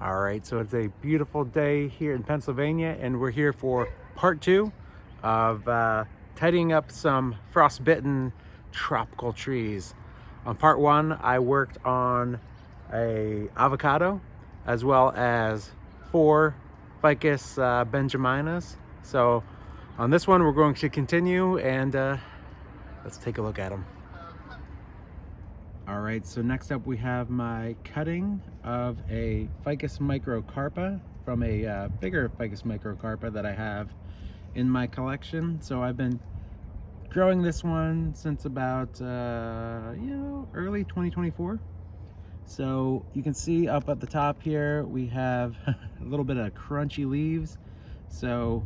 All right, so it's a beautiful day here in Pennsylvania, and we're here for part two of tidying up some frostbitten tropical trees. On part one, I worked on a avocado as well as 4 Ficus benjaminas. So on this one, we're going to continue and let's take a look at them. All right, so next up we have my cutting of a Ficus Microcarpa from a bigger Ficus Microcarpa that I have in my collection. So I've been growing this one since about, early 2024. So you can see up at the top here, we have a little bit of crunchy leaves. So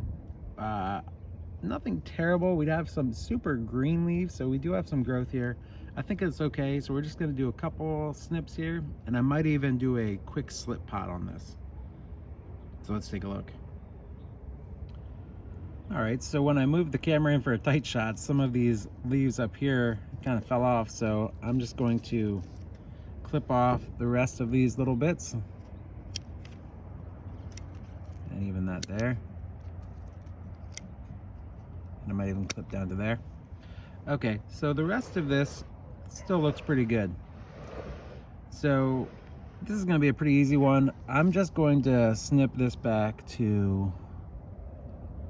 nothing terrible. We'd have some super green leaves, so we do have some growth here. I think it's okay, so we're just gonna do a couple snips here, and I might even do a quick slip pot on this. So let's take a look. All right, so when I moved the camera in for a tight shot, some of these leaves up here kind of fell off, so I'm just going to clip off the rest of these little bits. And even that there. And I might even clip down to there. Okay, so the rest of this still looks pretty good. So this is going to be a pretty easy one. I'm just going to snip this back to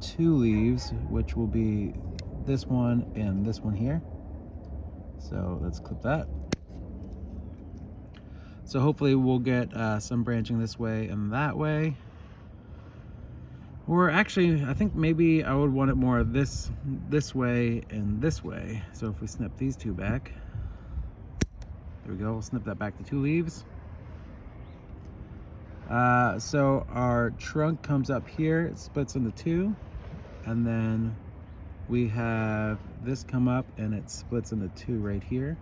2 leaves, which will be this one and this one here. So let's clip that. So hopefully we'll get some branching this way and that way. Or actually, I think maybe I would want it more this way and this way. So if we snip these 2 back, there we go, we'll snip that back to 2 leaves. So our trunk comes up here, it splits into 2, and then we have this come up and it splits into 2 right here.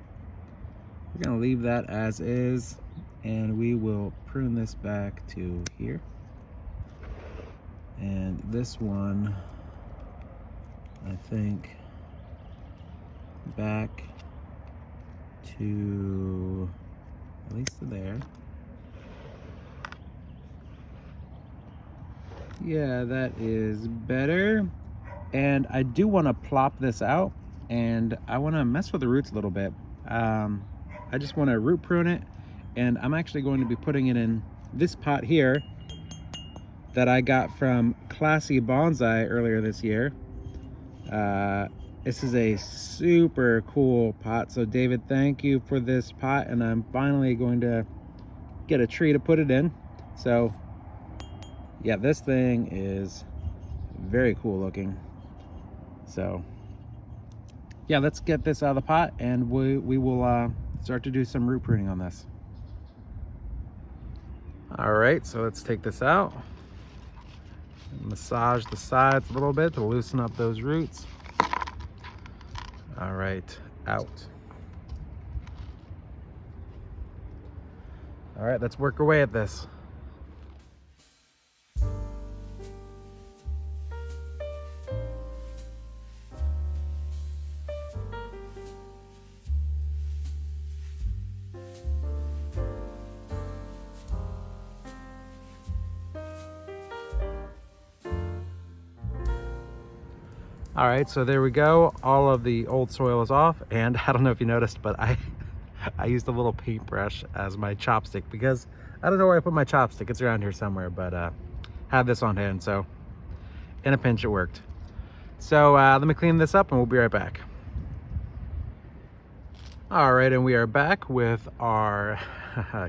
We're gonna leave that as is, and we will prune this back to here. And this one, I think, back to at least to there. Yeah, that is better. And I do want to plop this out, and I want to mess with the roots a little bit. I just want to root prune it, and I'm actually going to be putting it in this pot here that I got from Classy Bonsai earlier this year. This is a super cool pot. So David, thank you for this pot, and I'm finally going to get a tree to put it in. So yeah, this thing is very cool looking. So yeah, let's get this out of the pot, and we will start to do some root pruning on this. All right, so let's take this out. Massage the sides a little bit to loosen up those roots. All right, out. All right, let's work away at this. All right, so there we go. All of the old soil is off, and I don't know if you noticed, but I used a little paintbrush as my chopstick because I don't know where I put my chopstick. It's around here somewhere, but had this on hand, so in a pinch it worked. So let me clean this up and we'll be right back. All right, and we are back with our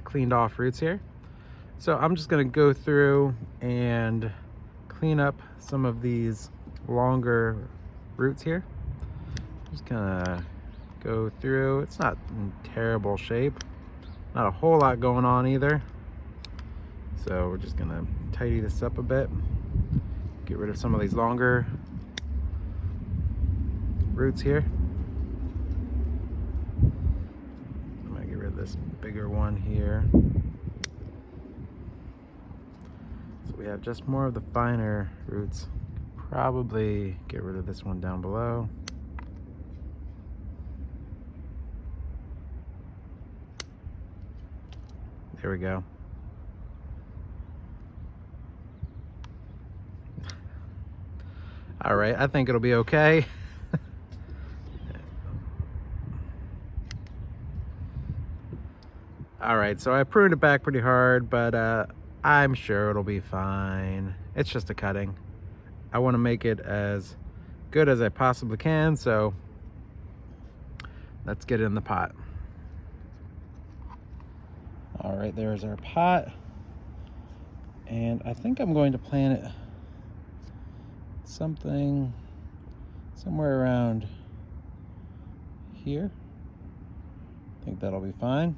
cleaned off roots here. So I'm just gonna go through and clean up some of these longer roots here. Just gonna go through. It's not in terrible shape, not a whole lot going on either, so we're just gonna tidy this up a bit, get rid of some of these longer roots here. I'm gonna get rid of this bigger one here, so we have just more of the finer roots. Probably get rid of this one down below. There we go. All right, I think it'll be okay. All right, so I pruned it back pretty hard, but I'm sure it'll be fine. It's just a cutting. I want to make it as good as I possibly can, so let's get it in the pot. All right, there's our pot. And I think I'm going to plant it somewhere around here. I think that'll be fine.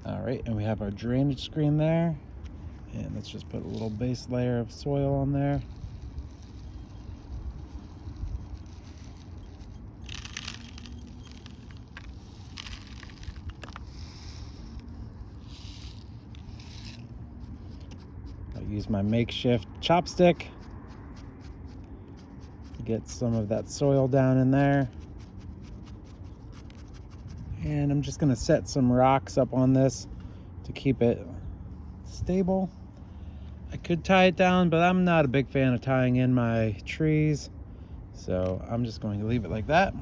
All right, and we have our drainage screen there. And let's just put a little base layer of soil on there. I'll use my makeshift chopstick to get some of that soil down in there. And I'm just gonna set some rocks up on this to keep it stable. I could tie it down, but I'm not a big fan of tying in my trees. So I'm just going to leave it like that.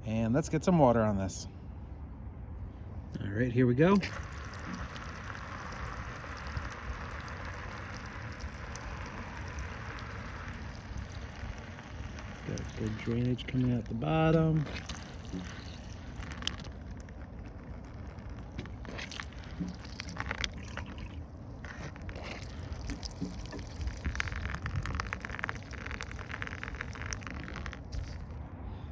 And let's get some water on this. All right, here we go. Got good drainage coming out the bottom.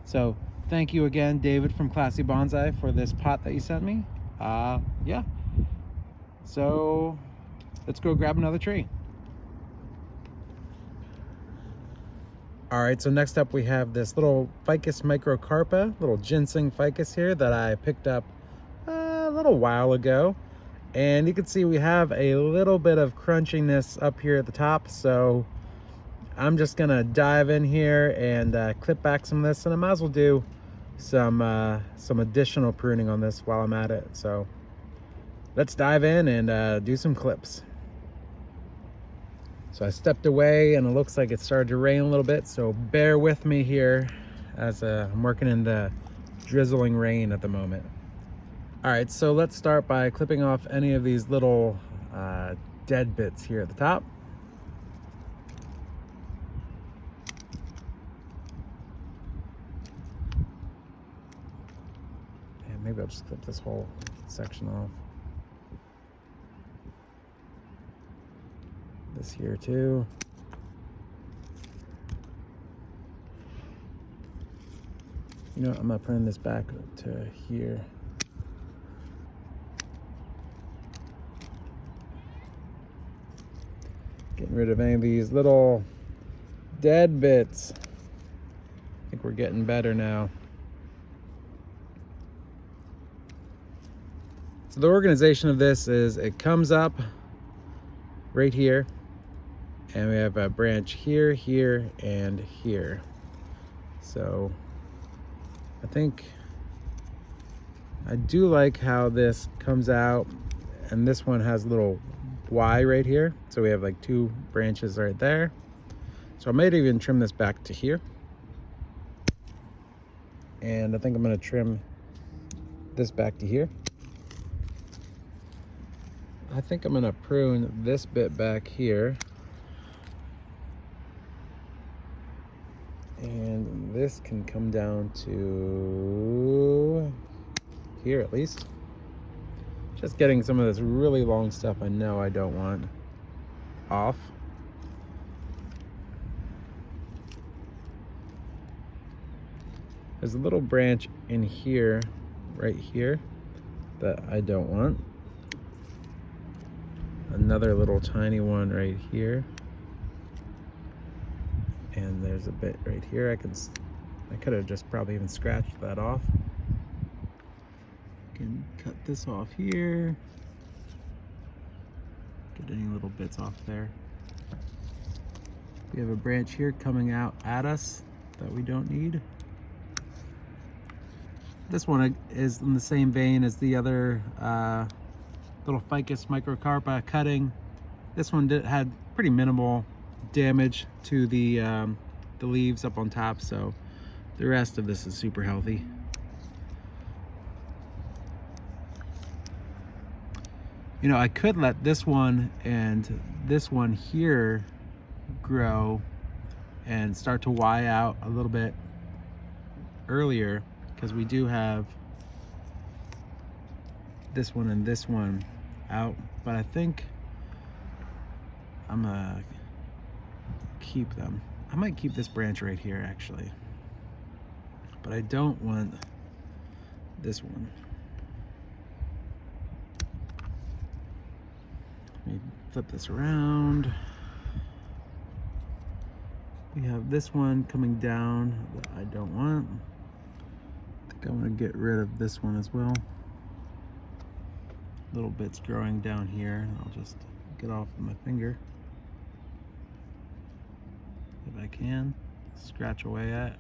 So thank you again, David from Classy Bonsai, for this pot that you sent me. Yeah. So let's go grab another tree. All right, so next up we have this little Ficus Microcarpa, little ginseng ficus here that I picked up a little while ago. And you can see we have a little bit of crunchiness up here at the top. So I'm just gonna dive in here and clip back some of this, and I might as well do some additional pruning on this while I'm at it. So let's dive in and do some clips. So I stepped away and it looks like it started to rain a little bit, so bear with me here as I'm working in the drizzling rain at the moment. All right, so let's start by clipping off any of these little dead bits here at the top. And maybe I'll just clip this whole section off. This here too. You know what, I'm gonna prune this back to here. Getting rid of any of these little dead bits. I think we're getting better now. So the organization of this is it comes up right here, and we have a branch here, here, and here. So I think I do like how this comes out, and this one has a little Y right here. So we have like two branches right there. So I might even trim this back to here. And I think I'm gonna trim this back to here. I think I'm gonna prune this bit back here. And this can come down to here at least. Just getting some of this really long stuff I know I don't want off. There's a little branch in here, right here, that I don't want. Another little tiny one right here, and there's a bit right here. I could have just probably even scratched that off. Can cut this off here. Get any little bits off there. We have a branch here coming out at us that we don't need. This one is in the same vein as the other little Ficus Microcarpa cutting. This one had pretty minimal damage to the leaves up on top, so the rest of this is super healthy. You know, I could let this one and this one here grow and start to Y out a little bit earlier, because we do have this one and this one out, but I think I'm gonna keep them. I might keep this branch right here actually, but I don't want this one. Let me flip this around. We have this one coming down that I don't want. I think I want to get rid of this one as well. Little bits growing down here. I'll just get off with my finger if I can. Scratch away at.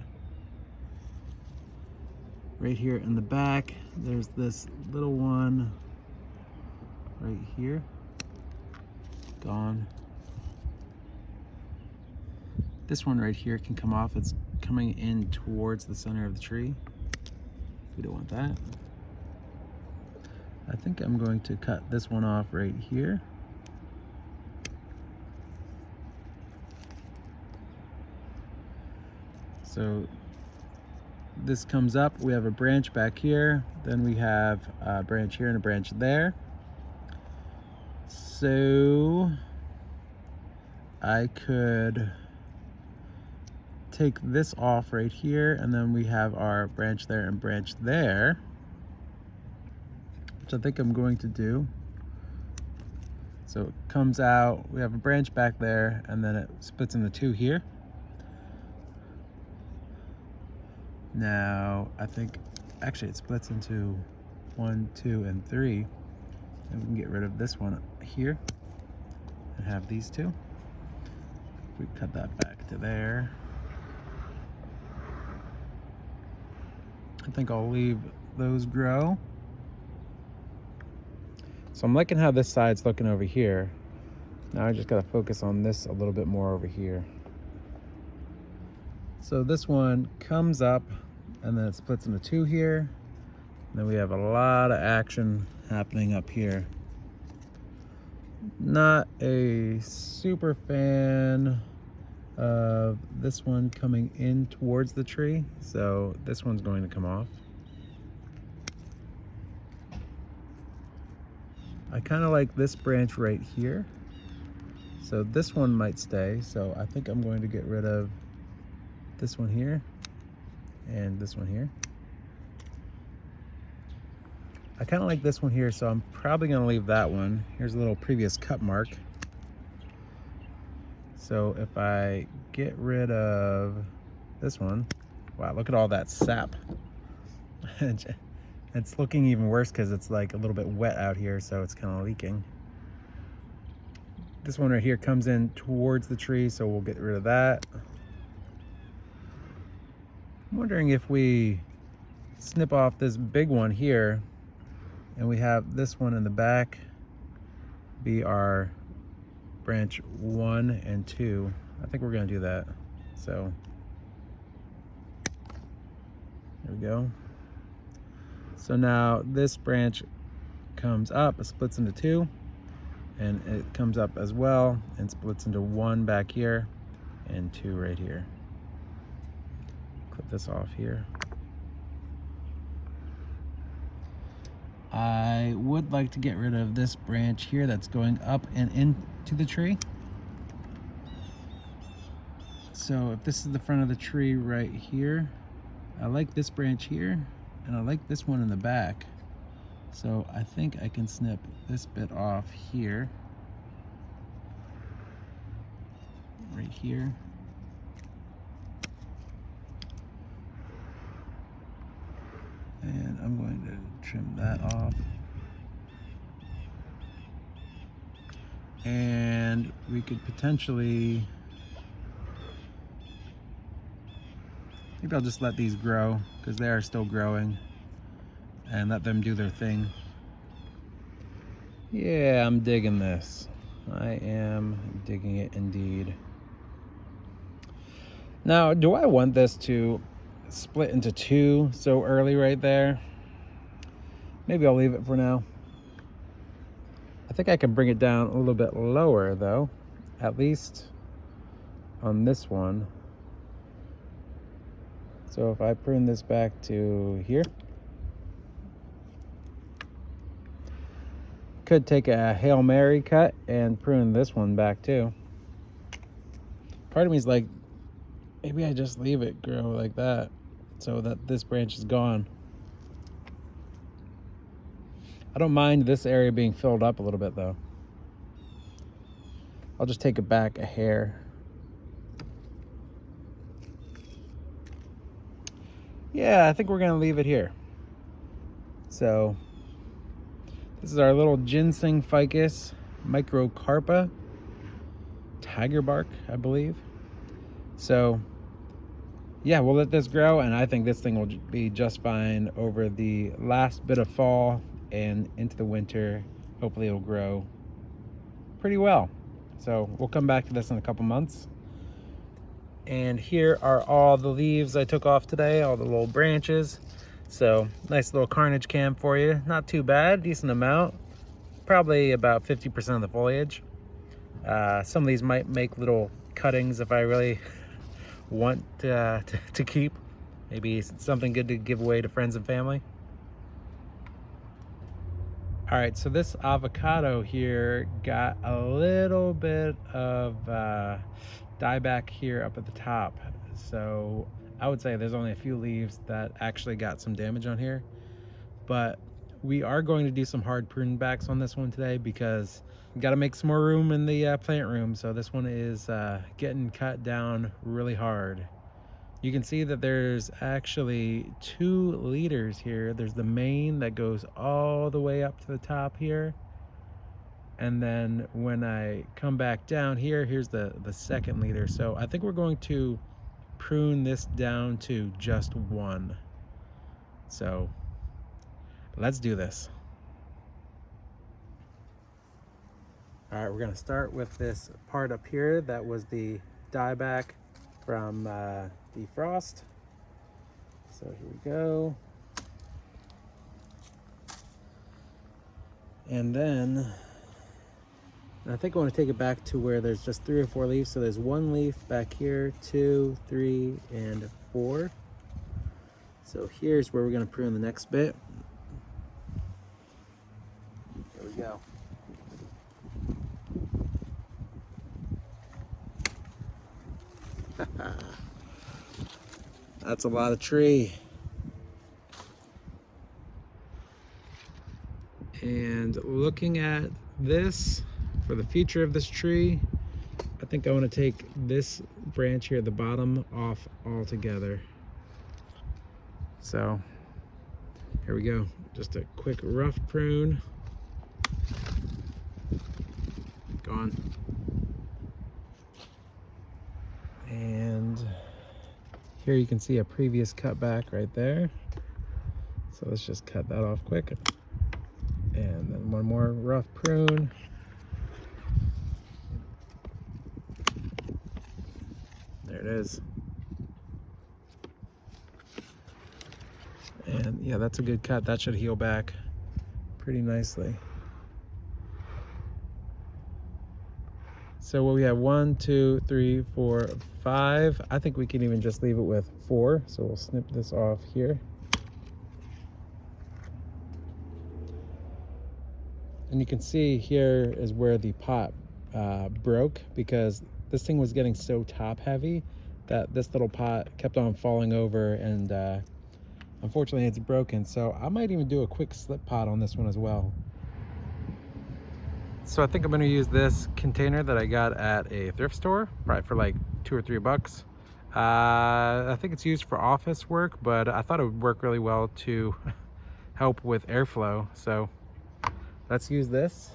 Right here in the back, there's this little one right here. Gone. This one right here can come off. It's coming in towards the center of the tree. We don't want that. I think I'm going to cut this one off right here. So this comes up, we have a branch back here, then we have a branch here and a branch there. So I could take this off right here, and then we have our branch there and branch there, which I think I'm going to do. So it comes out, we have a branch back there, and then it splits into two here. Now, I think, actually it splits into 1, 2, and 3. And we can get rid of this one here and have these two. If we cut that back to there. I think I'll leave those grow. So I'm liking how this side's looking over here. Now I just gotta focus on this a little bit more over here. So this one comes up and then it splits into two here. And then we have a lot of action happening up here. Not a super fan of this one coming in towards the tree, so this one's going to come off. I kind of like this branch right here, so this one might stay. So I think I'm going to get rid of this one here and this one here. I kind of like this one here, so I'm probably going to leave that one. Here's a little previous cut mark. So if I get rid of this one, wow, look at all that sap. It's looking even worse because it's like a little bit wet out here, so it's kind of leaking. This one right here comes in towards the tree, so we'll get rid of that. I'm wondering if we snip off this big one here and we have this one in the back be our branch 1 and 2. I think we're going to do that. So there we go. So now this branch comes up, it splits into 2, and it comes up as well and splits into 1 back here and 2 right here. Clip this off here. I would like to get rid of this branch here that's going up and into the tree. So if this is the front of the tree right here, I like this branch here and I like this one in the back. So I think I can snip this bit off here, right here. And I'm going to trim that off. And we could potentially, maybe I'll just let these grow because they are still growing and let them do their thing. Yeah, I'm digging this. I am digging it indeed. Now, do I want this to split into two so early right there? Maybe I'll leave it for now. I think I can bring it down a little bit lower though, at least on this one. So if I prune this back to here, could take a Hail Mary cut and prune this one back too. Part of me is like, maybe I just leave it grow like that so that this branch is gone. I don't mind this area being filled up a little bit though. I'll just take it back a hair. Yeah, I think we're gonna leave it here. So this is our little ginseng ficus microcarpa, tiger bark, I believe. So yeah, we'll let this grow, and I think this thing will be just fine over the last bit of fall and into the winter. Hopefully it'll grow pretty well. So we'll come back to this in a couple months. And here are all the leaves I took off today, all the little branches. So nice little carnage cam for you. Not too bad, decent amount. Probably about 50% of the foliage. Some of these might make little cuttings if I really want to keep. Maybe something good to give away to friends and family. All right, so this avocado here got a little bit of dieback here up at the top. So I would say there's only a few leaves that actually got some damage on here. But we are going to do some hard prune backs on this one today because we got to make some more room in the plant room. So this one is getting cut down really hard. You can see that there's actually 2 leaders here. There's the main that goes all the way up to the top here. And then when I come back down here, here's the second leader. So I think we're going to prune this down to just 1. So let's do this. All right, we're gonna start with this part up here that was the dieback from defrost. So here we go. And then I think I want to take it back to where there's just 3 or 4 leaves. So there's 1 leaf back here, 2, 3, and 4. So here's where we're going to prune the next bit. There we go. That's a lot of tree. And looking at this, for the future of this tree, I think I want to take this branch here at the bottom off altogether. So here we go. Just a quick rough prune. Gone. And here you can see a previous cut back right there. So let's just cut that off quick. And then one more rough prune. There it is. And yeah, that's a good cut. That should heal back pretty nicely. So what we have 1, 2, 3, 4, 5. I think we can even just leave it with 4. So we'll snip this off here. And you can see here is where the pot broke, because this thing was getting so top heavy that this little pot kept on falling over, and unfortunately it's broken. So I might even do a quick slip pot on this one as well. So I think I'm going to use this container that I got at a thrift store, probably for like $2 or $3. I think it's used for office work, but I thought it would work really well to help with airflow. So let's use this.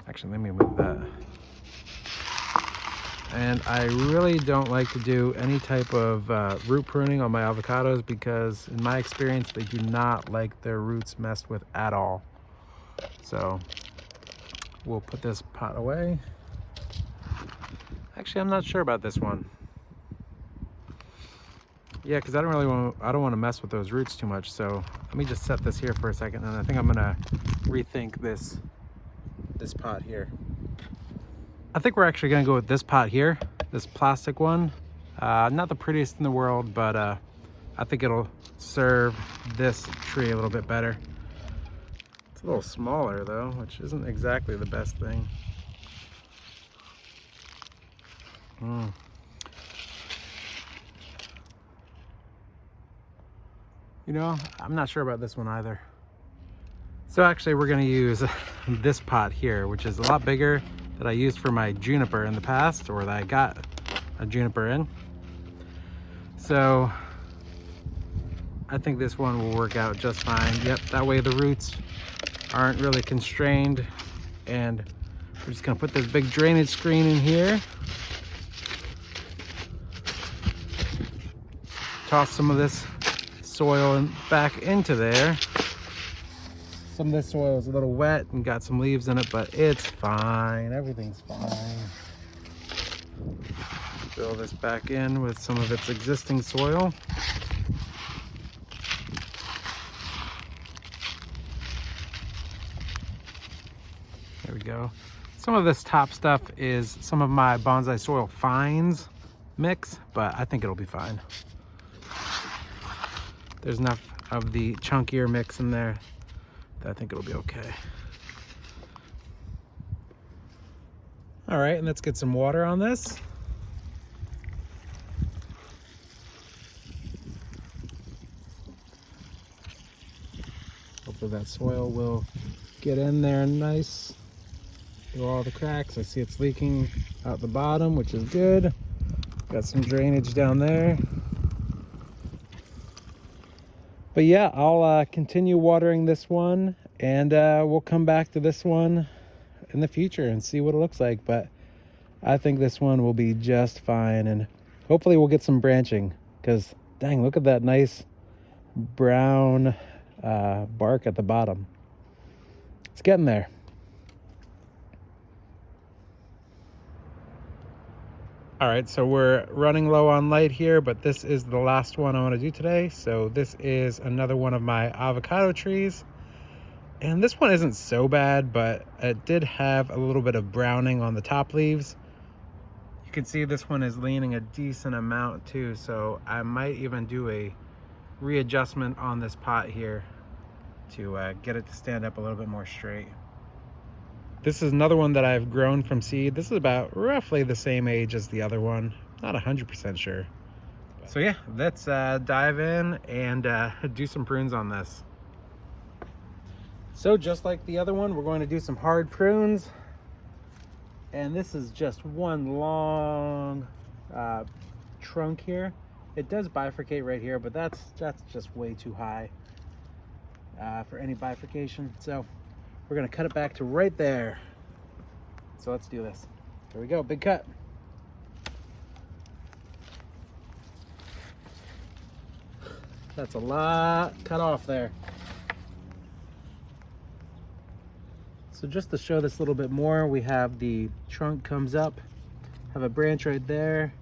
Actually, let me move that. And I really don't like to do any type of root pruning on my avocados, because in my experience, they do not like their roots messed with at all. So we'll put this pot away. Actually, I'm not sure about this one. Yeah, because I don't want to mess with those roots too much. So let me just set this here for a second, and I think I'm gonna rethink this pot here. I think we're actually gonna go with this pot here, this plastic one. Not the prettiest in the world, but I think it'll serve this tree a little bit better. It's a little smaller though, which isn't exactly the best thing. You know, I'm not sure about this one either. So actually we're gonna use this pot here, which is a lot bigger that I used for my juniper in the past, or that I got a juniper in. So I think this one will work out just fine. Yep, that way the roots aren't really constrained. And we're just gonna put this big drainage screen in here. Toss some of this soil back into there. Some of this soil is a little wet and got some leaves in it, but it's fine. Everything's fine. Fill this back in with some of its existing soil. There we go. Some of this top stuff is some of my bonsai soil fines mix, but I think it'll be fine. There's enough of the chunkier mix in there that I think it'll be okay. All right, and let's get some water on this. Hopefully that soil will get in there nice through all the cracks. I see it's leaking out the bottom, which is good. Got some drainage down there. But yeah, I'll continue watering this one, and we'll come back to this one in the future and see what it looks like. But I think this one will be just fine, and hopefully we'll get some branching, because dang, look at that nice brown bark at the bottom. It's getting there. All right, so we're running low on light here, but this is the last one I want to do today. So this is another one of my avocado trees. And this one isn't so bad, but it did have a little bit of browning on the top leaves. You can see this one is leaning a decent amount too, so I might even do a readjustment on this pot here to get it to stand up a little bit more straight. This is another one that I've grown from seed. This is about roughly the same age as the other one. Not 100% sure. So yeah, let's dive in and do some prunes on this. So just like the other one, we're going to do some hard prunes. And this is just one long trunk here. It does bifurcate right here, but that's just way too high for any bifurcation. So we're gonna cut it back to right there. So let's do this. Here we go, big cut. That's a lot cut off there. So just to show this a little bit more, we have the trunk comes up, have a branch right there.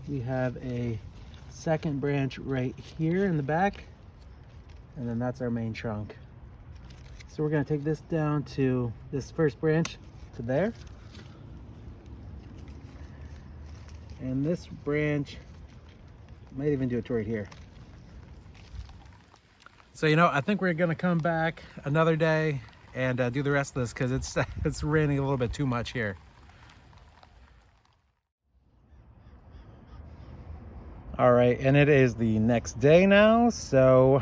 We have a second branch right here in the back, and then that's our main trunk. So we're going to take this down to this first branch to there. And this branch, might even do it to right here. So, you know, I think we're going to come back another day and do the rest of this, because it's raining a little bit too much here. All right, and it is the next day now. So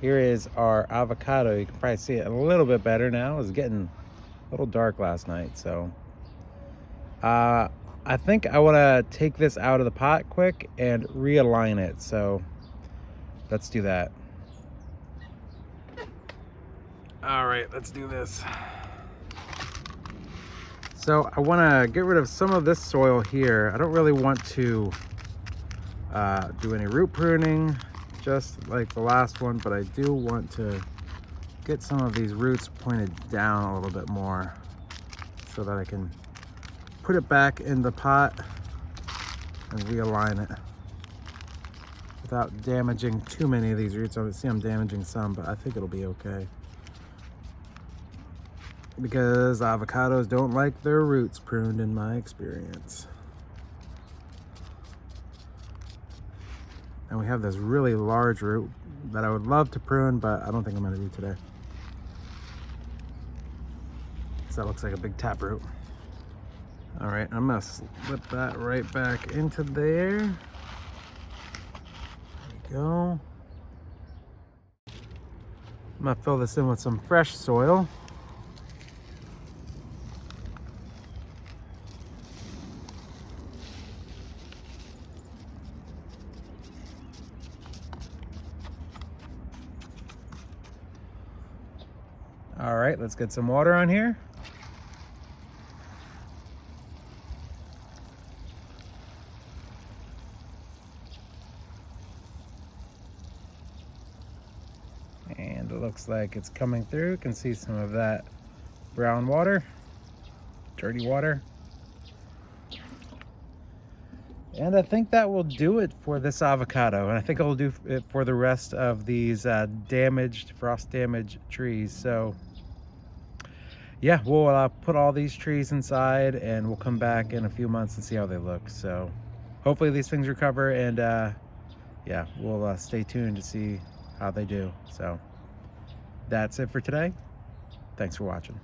here is our avocado. You can probably see it a little bit better now. It was getting a little dark last night. So I think I want to take this out of the pot quick and realign it. So let's do that. All right, let's do this. So I want to get rid of some of this soil here. I don't really want to do any root pruning, just like the last one, but I do want to get some of these roots pointed down a little bit more so that I can put it back in the pot and realign it. without damaging too many of these roots. I see I'm damaging some, but I think it'll be okay. Because avocados don't like their roots pruned in my experience. And we have this really large root that I would love to prune, but I don't think I'm gonna do today. So that looks like a big taproot. All right, I'm gonna slip that right back into there. There we go. I'm gonna fill this in with some fresh soil. All right, let's get some water on here. And it looks like it's coming through. You can see some of that brown water, dirty water. And I think that will do it for this avocado. And I think I'll do it for the rest of these frost damaged trees. So yeah, we'll put all these trees inside and we'll come back in a few months and see how they look. So hopefully these things recover, and yeah, we'll stay tuned to see how they do. So that's it for today. Thanks for watching.